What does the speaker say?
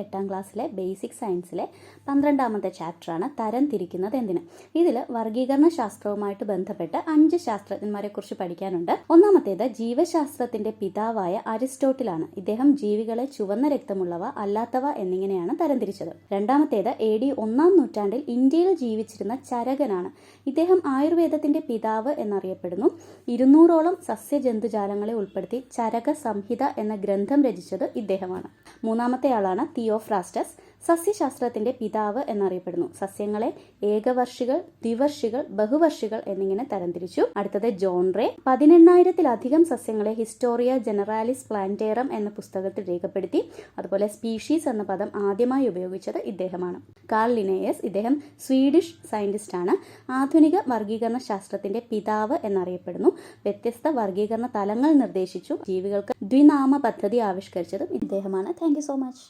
8ാം ക്ലാസ്സിലെ ബേസിക് സയൻസിലെ 12ാമത്തെ ചാപ്റ്ററാണ് തരം തിരിക്കുന്നത് എന്തിന്. ഇതിൽ വർഗീകരണ ശാസ്ത്രവുമായിട്ട് ബന്ധപ്പെട്ട് 5 ശാസ്ത്രജ്ഞന്മാരെ കുറിച്ച് പഠിക്കാനുണ്ട്. ഒന്നാമത്തേത് ജീവശാസ്ത്രത്തിന്റെ പിതാവായ അരിസ്റ്റോട്ടിലാണ്. ഇദ്ദേഹം ജീവികളെ ചുവന്ന രക്തമുള്ളവ അല്ലാത്തവ എന്നിങ്ങനെയാണ് തരംതിരിച്ചത്. രണ്ടാമത്തേത് AD 1-ാം നൂറ്റാണ്ടിൽ ഇന്ത്യയിൽ ജീവിച്ചിരുന്ന ചരകനാണ്. ഇദ്ദേഹം ആയുർവേദത്തിന്റെ പിതാവ് എന്നറിയപ്പെടുന്നു. 200ഓളം സസ്യജന്തുജാലങ്ങളെ ഉൾപ്പെടുത്തി ചരക സംഹിത എന്ന ഗ്രന്ഥം രചിച്ചത് ഇദ്ദേഹമാണ്. മൂന്നാമത്തെ ആളാണ് തിയോഫ്രാസ്റ്റസ്. സസ്യശാസ്ത്രത്തിന്റെ പിതാവ് എന്നറിയപ്പെടുന്നു. സസ്യങ്ങളെ ഏകവർഷികൾ, ദ്വിവർഷികൾ, ബഹുവർഷികൾ എന്നിങ്ങനെ തരംതിരിച്ചു. അടുത്തത് ജോൺ റേ. 18,000-ലധികം സസ്യങ്ങളെ ഹിസ്റ്റോറിയ ജനറാലിസ് പ്ലാന്റേറം എന്ന പുസ്തകത്തിൽ രേഖപ്പെടുത്തി. അതുപോലെ സ്പീഷീസ് എന്ന പദം ആദ്യമായി ഉപയോഗിച്ചത് ഇദ്ദേഹമാണ്. Carl Linnaeus. ഇദ്ദേഹം സ്വീഡിഷ് സയന്റിസ്റ്റ് ആണ്. ആധുനിക വർഗീകരണ ശാസ്ത്രത്തിന്റെ പിതാവ് എന്നറിയപ്പെടുന്നു. വ്യത്യസ്ത വർഗീകരണ തലങ്ങൾ നിർദ്ദേശിച്ചു. ജീവികൾക്ക് ദ്വിനാമ പദ്ധതി ആവിഷ്കരിച്ചതും ഇദ്ദേഹമാണ്. Thank you so much.